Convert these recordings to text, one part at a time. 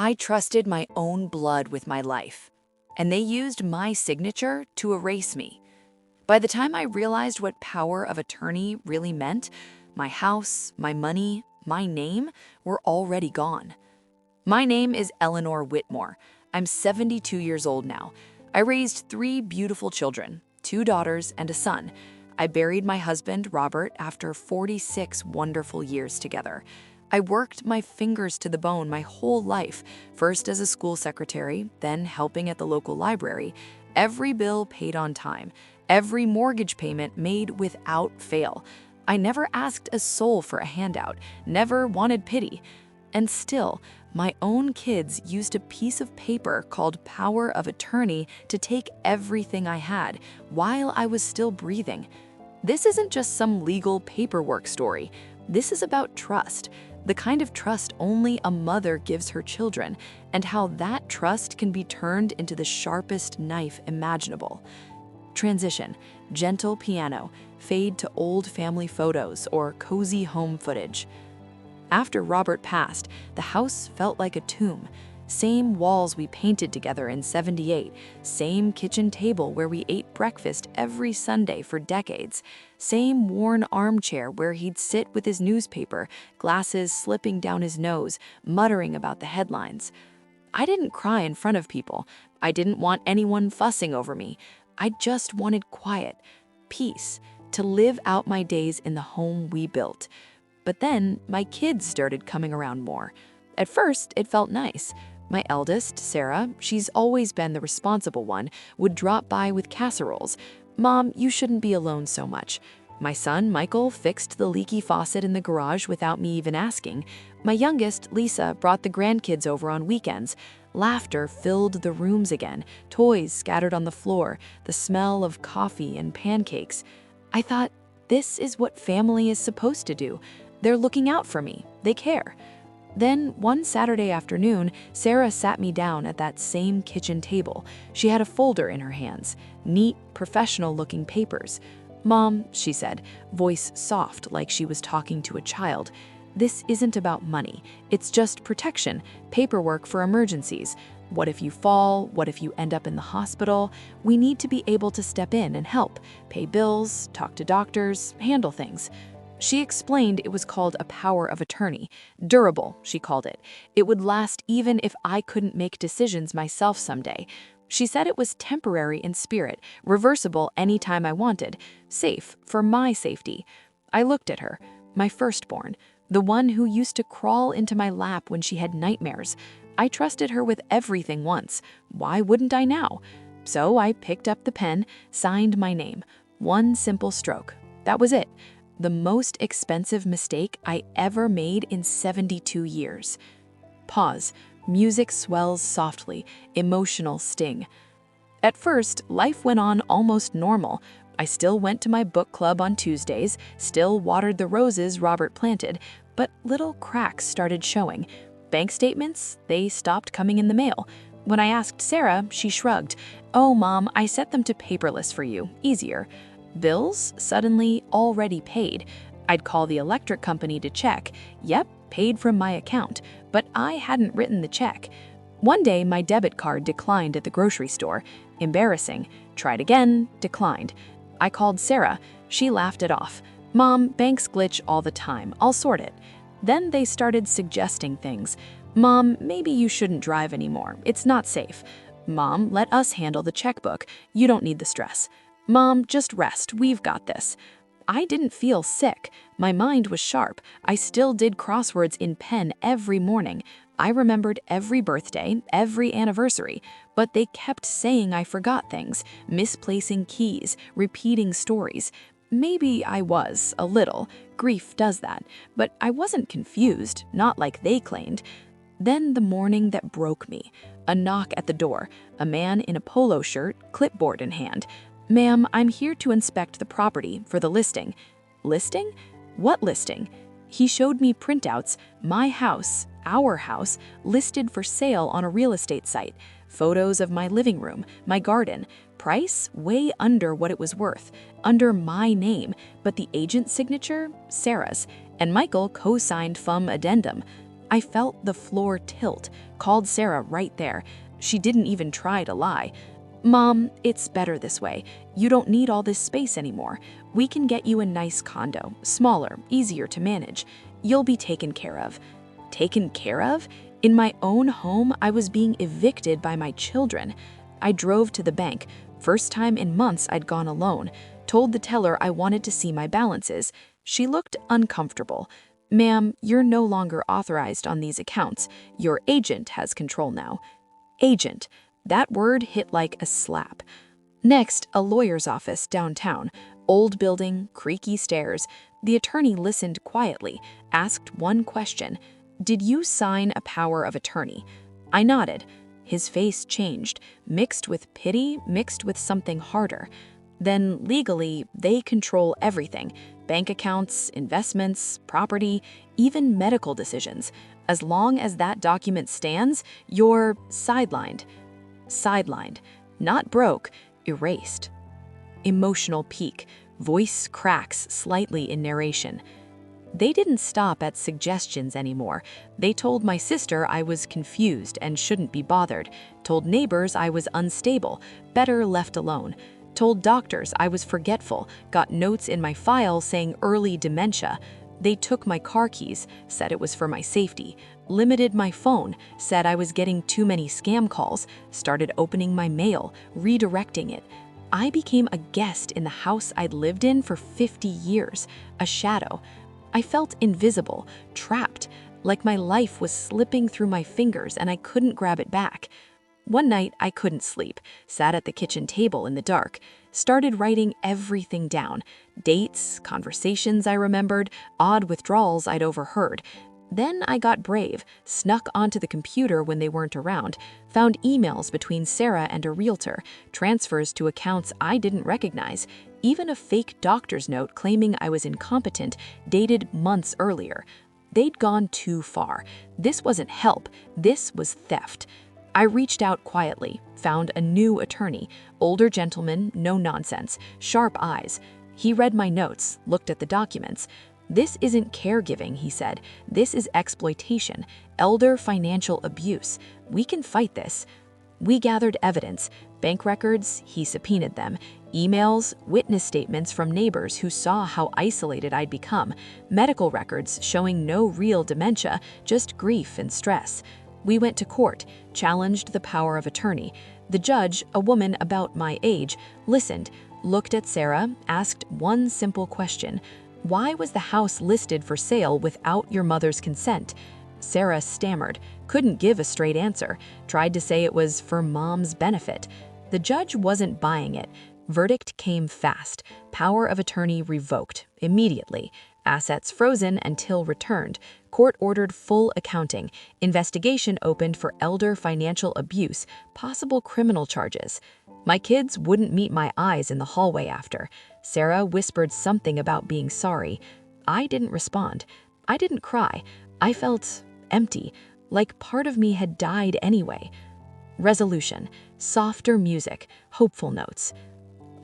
I trusted my own blood with my life, and they used my signature to erase me. By the time I realized what power of attorney really meant, my house, my money, my name were already gone. My name is Eleanor Whitmore. I'm 72 years old now. I raised three beautiful children, two daughters and a son. I buried my husband, Robert, after 46 wonderful years together. I worked my fingers to the bone my whole life, first as a school secretary, then helping at the local library. Every bill paid on time, every mortgage payment made without fail. I never asked a soul for a handout, never wanted pity. And still, my own kids used a piece of paper called power of attorney to take everything I had while I was still breathing. This isn't just some legal paperwork story. This is about trust, the kind of trust only a mother gives her children, and how that trust can be turned into the sharpest knife imaginable. Transition, gentle piano, fade to old family photos or cozy home footage. After Robert passed, the house felt like a tomb. Same walls we painted together in '78, same kitchen table where we ate breakfast every Sunday for decades, same worn armchair where he'd sit with his newspaper, glasses slipping down his nose, muttering about the headlines. I didn't cry in front of people. I didn't want anyone fussing over me. I just wanted quiet, peace, to live out my days in the home we built. But then my kids started coming around more. At first, it felt nice. My eldest, Sarah, she's always been the responsible one, would drop by with casseroles. "Mom, you shouldn't be alone so much." My son, Michael, fixed the leaky faucet in the garage without me even asking. My youngest, Lisa, brought the grandkids over on weekends. Laughter filled the rooms again, toys scattered on the floor, the smell of coffee and pancakes. I thought, this is what family is supposed to do. They're looking out for me. They care. Then, one Saturday afternoon, Sarah sat me down at that same kitchen table. She had a folder in her hands, neat, professional-looking papers. "Mom," she said, voice soft like she was talking to a child, "this isn't about money. It's just protection, paperwork for emergencies. What if you fall? What if you end up in the hospital? We need to be able to step in and help, pay bills, talk to doctors, handle things." She explained it was called a power of attorney. Durable, she called it. It would last even if I couldn't make decisions myself someday. She said it was temporary in spirit, reversible anytime I wanted, safe for my safety. I looked at her, my firstborn, the one who used to crawl into my lap when she had nightmares. I trusted her with everything once. Why wouldn't I now? So I picked up the pen, signed my name. One simple stroke. That was it. The most expensive mistake I ever made in 72 years. Pause. Music swells softly, emotional sting. At first, life went on almost normal. I still went to my book club on Tuesdays, still watered the roses Robert planted, but little cracks started showing. Bank statements, they stopped coming in the mail. When I asked Sarah, she shrugged. "Oh, Mom, I set them to paperless for you. Easier." Bills suddenly already paid. I'd call the electric company to check. Yep, paid from my account, but I hadn't written the check. One day, my debit card declined at the grocery store. Embarrassing. Tried again, declined. I called Sarah. She laughed it off. "Mom, banks glitch all the time. I'll sort it." Then they started suggesting things. "Mom, maybe you shouldn't drive anymore. It's not safe." "Mom, let us handle the checkbook. You don't need the stress." "Mom, just rest. We've got this." I didn't feel sick. My mind was sharp. I still did crosswords in pen every morning. I remembered every birthday, every anniversary, but they kept saying I forgot things, misplacing keys, repeating stories. Maybe I was, a little. Grief does that. But I wasn't confused, not like they claimed. Then the morning that broke me. A knock at the door. A man in a polo shirt, clipboard in hand. "Ma'am, I'm here to inspect the property for the listing." Listing? What listing? He showed me printouts, my house, our house, listed for sale on a real estate site. Photos of my living room, my garden. Price way under what it was worth, under my name, but the agent's signature, Sarah's, and Michael co-signed FUM addendum. I felt the floor tilt, called Sarah right there. She didn't even try to lie. "Mom, it's better this way. You don't need all this space anymore. We can get you a nice condo, smaller, easier to manage. You'll be taken care of." Taken care of? In my own home, I was being evicted by my children. I drove to the bank. First time in months I'd gone alone. Told the teller I wanted to see my balances. She looked uncomfortable. "Ma'am, you're no longer authorized on these accounts. Your agent has control now." Agent. That word hit like a slap. Next, a lawyer's office downtown. Old building, creaky stairs. The attorney listened quietly, asked one question. "Did you sign a power of attorney?" I nodded. His face changed, mixed with pity, mixed with something harder. "Then legally, they control everything. Bank accounts, investments, property, even medical decisions. As long as that document stands, you're sidelined." Sidelined. Not broke, erased. Emotional peak. Voice cracks slightly in narration. They didn't stop at suggestions anymore. They told my sister I was confused and shouldn't be bothered. Told neighbors I was unstable, better left alone. Told doctors I was forgetful, got notes in my file saying early dementia. They took my car keys, said it was for my safety, limited my phone, said I was getting too many scam calls, started opening my mail, redirecting it. I became a guest in the house I'd lived in for 50 years, a shadow. I felt invisible, trapped, like my life was slipping through my fingers and I couldn't grab it back. One night, I couldn't sleep, sat at the kitchen table in the dark, started writing everything down. Dates, conversations I remembered, odd withdrawals I'd overheard. Then I got brave, snuck onto the computer when they weren't around, found emails between Sarah and a realtor, transfers to accounts I didn't recognize, even a fake doctor's note claiming I was incompetent, dated months earlier. They'd gone too far. This wasn't help, this was theft. I reached out quietly, found a new attorney, older gentleman, no nonsense, sharp eyes. He read my notes, looked at the documents. "This isn't caregiving," he said. "This is exploitation, elder financial abuse. We can fight this." We gathered evidence, bank records, he subpoenaed them, emails, witness statements from neighbors who saw how isolated I'd become, medical records showing no real dementia, just grief and stress. We went to court, challenged the power of attorney. The judge, a woman about my age, listened, looked at Sarah, asked one simple question. "Why was the house listed for sale without your mother's consent?" Sarah stammered, couldn't give a straight answer, tried to say it was for Mom's benefit. The judge wasn't buying it. Verdict came fast. Power of attorney revoked, immediately. Assets frozen until returned. Court ordered full accounting. Investigation opened for elder financial abuse, possible criminal charges. My kids wouldn't meet my eyes in the hallway after. Sarah whispered something about being sorry. I didn't respond. I didn't cry. I felt empty, like part of me had died anyway. Resolution. Softer music. Hopeful notes.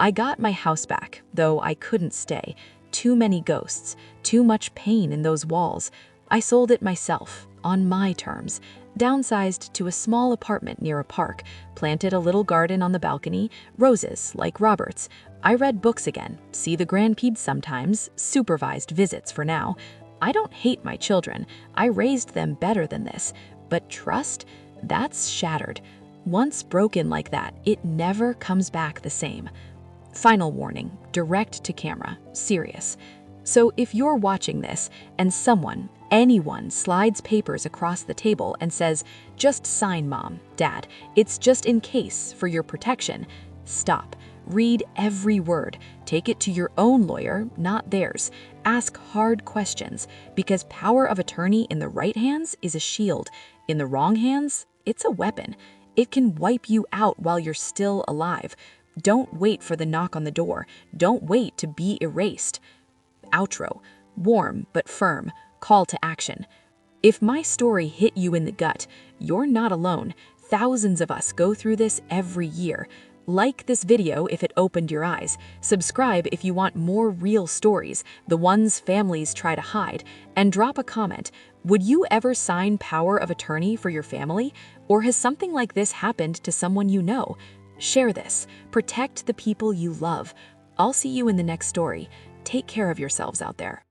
I got my house back, though I couldn't stay. Too many ghosts, too much pain in those walls. I sold it myself, on my terms. Downsized to a small apartment near a park, planted a little garden on the balcony, roses like Robert's. I read books again, see the grandkids sometimes, supervised visits for now. I don't hate my children. I raised them better than this. But trust? That's shattered. Once broken like that, it never comes back the same. Final warning, direct to camera, serious. So if you're watching this and someone, anyone, slides papers across the table and says, "Just sign, Mom, Dad, it's just in case, for your protection," stop. Read every word. Take it to your own lawyer, not theirs. Ask hard questions, because power of attorney in the right hands is a shield. In the wrong hands, it's a weapon. It can wipe you out while you're still alive. Don't wait for the knock on the door. Don't wait to be erased. Outro. Warm but firm. Call to action. If my story hit you in the gut, you're not alone. Thousands of us go through this every year. Like this video if it opened your eyes, subscribe if you want more real stories, the ones families try to hide, and drop a comment. Would you ever sign power of attorney for your family? Or has something like this happened to someone you know? Share this. Protect the people you love. I'll see you in the next story. Take care of yourselves out there.